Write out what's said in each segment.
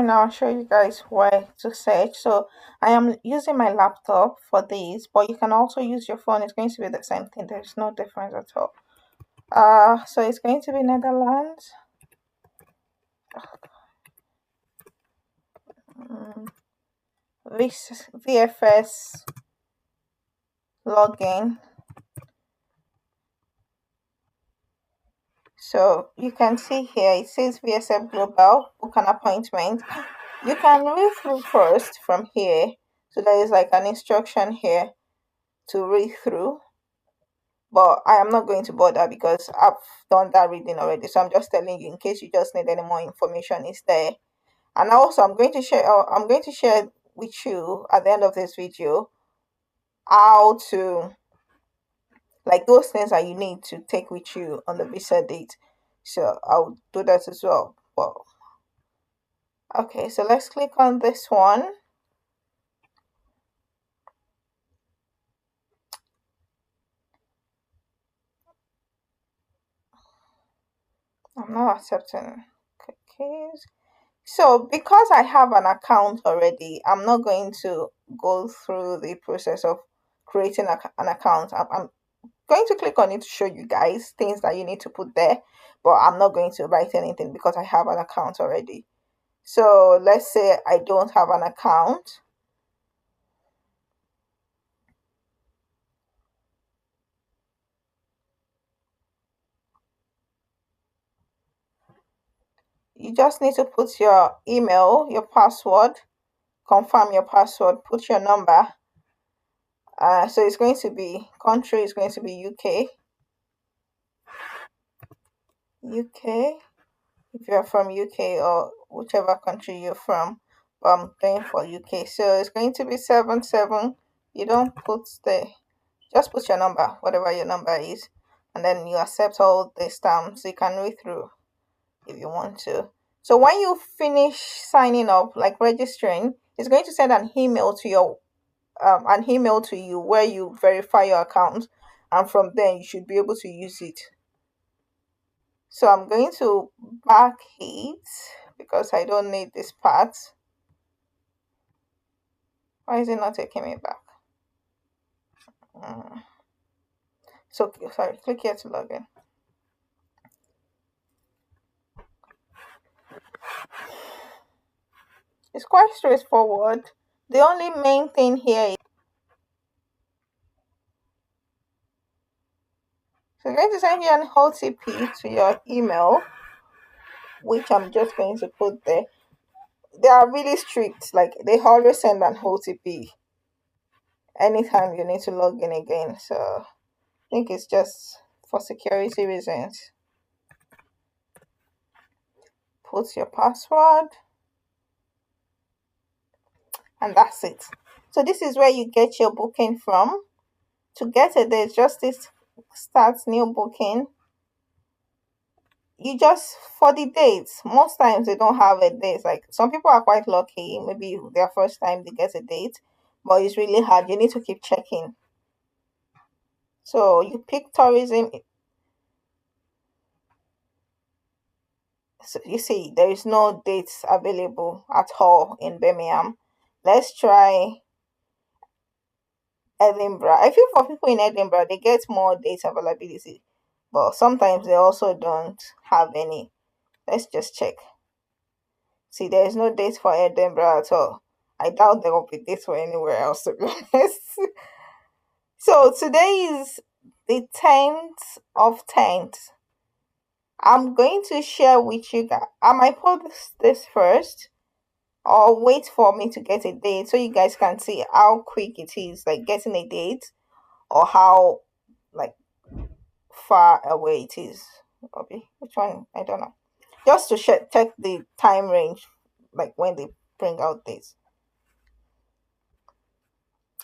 screen now, I'll show you guys where to search. So I am using my laptop for this, but you can also use your phone. It's going to be the same thing. There's no difference at all. So it's going to be Netherlands. Mm, VFS login. So you can see here it says VSF Global, book an appointment. You can read through first from here. So there is like an instruction here to read through, but I am not going to bother because I've done that reading already. So I'm just telling you in case you just need any more information, it's there. And also I'm going to share with you at the end of this video how to, like, those things that you need to take with you on the visa date. So I'll do that as well. Well, okay, so let's click on this one. I'm not accepting cookies. So because I have an account already, I'm not going to go through the process of creating an account. I'm going to click on it to show you guys things that you need to put there, but I'm not going to write anything because I have an account already. So let's say I don't have an account. You just need to put your email, your password, confirm your password, put your number. So it's going to be, country is going to be UK. UK, if you're from UK or whichever country you're from. But I'm going for UK. So it's going to be 77. You don't put just put your number, whatever your number is, and then you accept all the stamps. You can read through if you want to. So when you finish signing up, like registering, it's going to send an email to you where you verify your account, and from there you should be able to use it. So I'm going to back it because I don't need this part. Why is it not taking me back? Mm. So sorry, click here to log in. It's quite straightforward. The only main thing here is, so I'm going to send you an OTP to your email, which I'm just going to put there. They are really strict, like they always send an OTP anytime you need to log in again. So I think it's just for security reasons. Put your password, and that's it. So this is where you get your booking from. To get it, there's just this start new booking. You just, for the dates, most times they don't have a date. Like some people are quite lucky, maybe their first time they get a date, but it's really hard. You need to keep checking. So you pick tourism. So you see, there is no dates available at all in Birmingham. Let's try Edinburgh. I feel for people in Edinburgh, they get more dates availability, but sometimes they also don't have any. Let's just check. See, there is no date for Edinburgh at all. I doubt there will be dates for anywhere else, to be honest. So today is the 10th of 10th. I'm going to share with you guys. I might put this first or wait for me to get a date so you guys can see how quick it is, like getting a date, or how, like, far away it is. Okay, which one? I don't know. Just to check the time range, like when they bring out dates.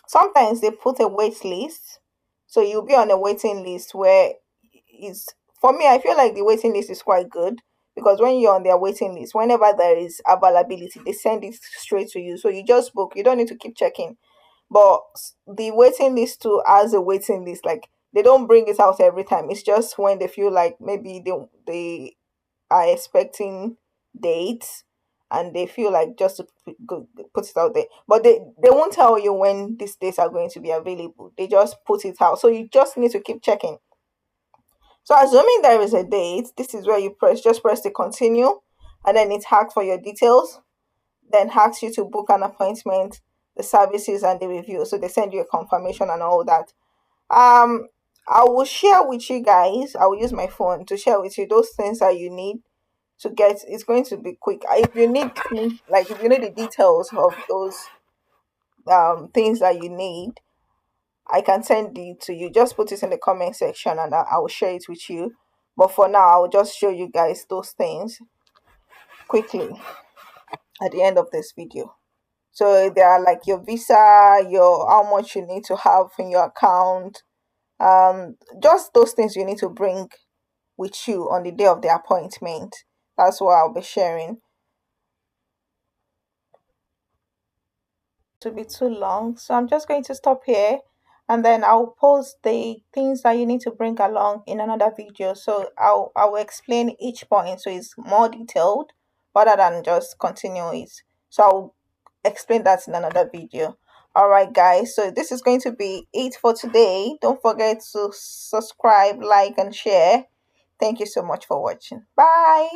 Sometimes they put a wait list, so you'll be on a waiting list where is, for me, I feel like the waiting list is quite good because when you're on their waiting list, whenever there is availability, they send it straight to you. So you just book. You don't need to keep checking. But the waiting list too has a waiting list. Like they don't bring it out every time. It's just when they feel like maybe they are expecting dates, and they feel like just to put it out there. But they won't tell you when these dates are going to be available. They just put it out. So you just need to keep checking. So assuming there is a date, this is where you press the continue, and then it asks for your details, then asks you to book an appointment, the services and the review. So they send you a confirmation and all that. Um, I will share with you guys. I will use my phone to share with you those things that you need to get. It's going to be quick. If you need things, like if you need the details of those things that you need, I can send it to you. Just put it in the comment section and I will share it with you. But for now, I'll just show you guys those things quickly at the end of this video. So they are like your visa, your how much you need to have in your account, just those things you need to bring with you on the day of the appointment. That's what I'll be sharing. To be too long, so I'm just going to stop here, and then I'll post the things that you need to bring along in another video. So I will explain each point so it's more detailed rather than just continue it. So I'll explain that in another video. All right guys, so this is going to be it for today. Don't forget to subscribe, like and share. Thank you so much for watching. Bye.